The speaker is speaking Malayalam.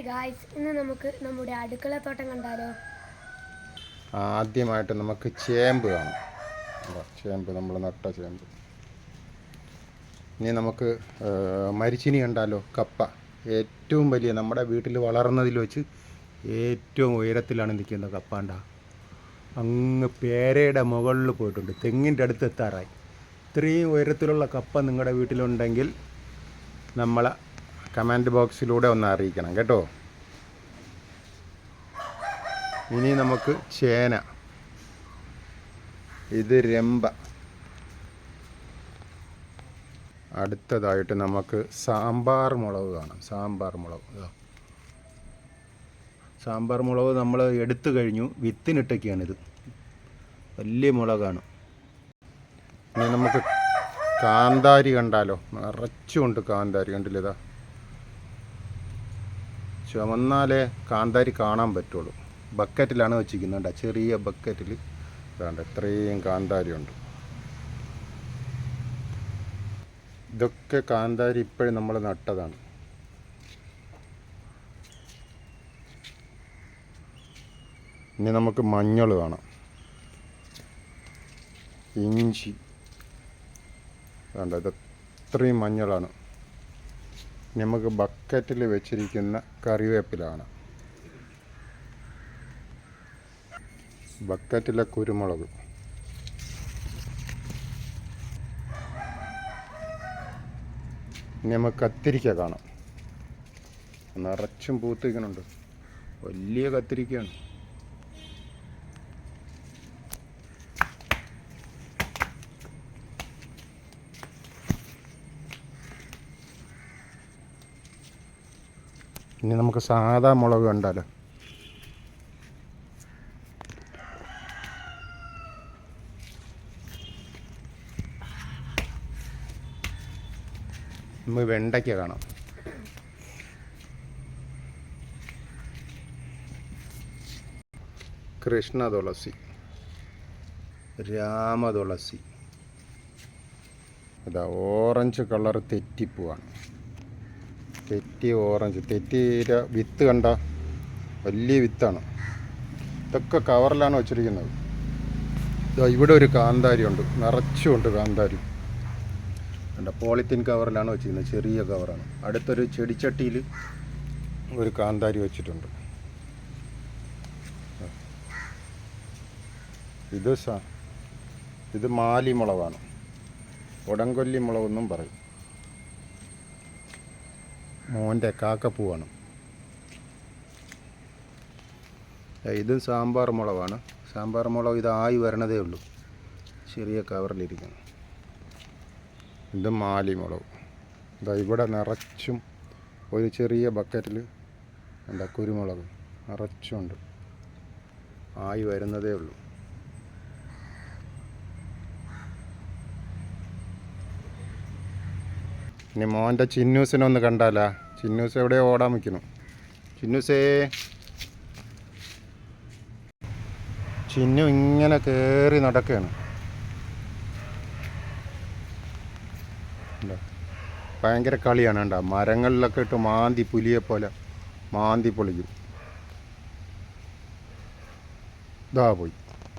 ഹായ് ഗായ്സ്, ഇന്ന് നമുക്ക് നമ്മുടെ അടുക്കളത്തോട്ടം കണ്ടാലോ. ആദ്യമായിട്ട് നമുക്ക് ചേമ്പ് കാണാം. ചേമ്പ്, നമ്മൾ നട്ട ചേമ്പ്. ഇനി നമുക്ക് മരിച്ചിനി കണ്ടാലോ. കപ്പ ഏറ്റവും വലിയ നമ്മുടെ വീട്ടിൽ വളർന്നതിൽ വെച്ച് ഏറ്റവും ഉയരത്തിലാണ് നിൽക്കുന്നത് കപ്പാണ്ട. അങ്ങ് പേരയുടെ മുകളിൽ പോയിട്ടുണ്ട്, തെങ്ങിൻ്റെ അടുത്ത് എത്താറായി. ഇത്രയും ഉയരത്തിലുള്ള കപ്പ നിങ്ങളുടെ വീട്ടിലുണ്ടെങ്കിൽ നമ്മളെ കമൻറ്റ് ബോക്സിലൂടെ ഒന്ന് അറിയിക്കണം കേട്ടോ. ഇനി നമുക്ക് ചേന, ഇത് രമ്പ. അടുത്തതായിട്ട് നമുക്ക് സാമ്പാർ മുളക് കാണാം. സാമ്പാർ മുളക് നമ്മൾ എടുത്തു കഴിഞ്ഞു, വിത്തിനിട്ടൊക്കെയാണിത്. വലിയ മുളകാണ്. ഇനി നമുക്ക് കാന്താരി കണ്ടാലോ. നിറച്ചുകൊണ്ട് കാന്താരി കണ്ടില്ലതാ. ചുമന്നാലേ കാന്താരി കാണാൻ പറ്റുള്ളൂ. ബക്കറ്റിലാണ് വെച്ചിരിക്കുന്നത്, ചെറിയ ബക്കറ്റിൽ വേണ്ട ഇത്രയും കാന്താരി ഉണ്ട്. ഇതൊക്കെ കാന്താരി ഇപ്പോഴും നമ്മൾ നട്ടതാണ്. ഇനി നമുക്ക് മഞ്ഞൾ കാണാം, ഇഞ്ചി വേണ്ട, ഇത് ഇത്രയും മഞ്ഞളാണ്. നമുക്ക് ബക്കറ്റിൽ വെച്ചിരിക്കുന്ന കറിവേപ്പിലാണ്. ബക്കറ്റിലെ കുരുമുളക്. ഇനി നമുക്ക് കത്തിരിക്ക കാണാം. നിറച്ചും പൂത്തിരിക്കുന്നുണ്ട്. വലിയ കത്തിരിക്കയാണ്. ഇനി നമുക്ക് സാധാ മുളക് കണ്ടാലോ. നമ്മൾ വെണ്ടയ്ക്ക കാണാം. കൃഷ്ണ തുളസി, രാമതുളസി. ഇതാ ഓറഞ്ച് കളർ തെറ്റിപ്പൂവാണ്. തെറ്റി ഓറഞ്ച്, തെറ്റിയുടെ വിത്ത് കണ്ട വലിയ വിത്താണ്. ഇതൊക്കെ കവറിലാണ് വച്ചിരിക്കുന്നത്. ഇവിടെ ഒരു കാന്താരി ഉണ്ട്, നിറച്ചുമുണ്ട് കാന്താരി. കണ്ട പോളിത്തീൻ കവറിലാണ് വെച്ചിരിക്കുന്നത്, ചെറിയ കവറാണ്. അടുത്തൊരു ചെടിച്ചട്ടിയിൽ ഒരു കാന്താരി വെച്ചിട്ടുണ്ട്. ഇത് മാലി മുളകാണ്, ഉടങ്കൊല്ലി മുളകെന്നും പറയും. മോൻ്റെ കാക്കപ്പൂവാണ്. ഇത് സാമ്പാർ മുളകാണ്. സാമ്പാർ മുളക് ഇതായി വരണതേ ഉള്ളൂ, ചെറിയ കവറിലിരിക്കുന്നു. ഇത് മാലി മുളക്. ഇതാ ഇവിടെ നിറച്ചും ഒരു ചെറിയ ബക്കറ്റിൽ എന്താ കുരുമുളക് നിറച്ചുണ്ട്, ആയി വരുന്നതേ ഉള്ളൂ. ഇനി മോൻ്റെ ചിന്നൂസിനെ ഒന്ന് കണ്ടാലാ. ചിന്നൂസ് എവിടെയോ ഓടാൻ വയ്ക്കുന്നു. ചിന്നൂസേ, ചിന്നു ഇങ്ങനെ കയറി നടക്കുകയാണ്. ഭയങ്കര കളിയാണ്. കണ്ട മരങ്ങളിലൊക്കെ ഇട്ട് മാന്തി, പുലിയെ പോലെ മാന്തി പൊളിക്കും. ഇതാ പോയി.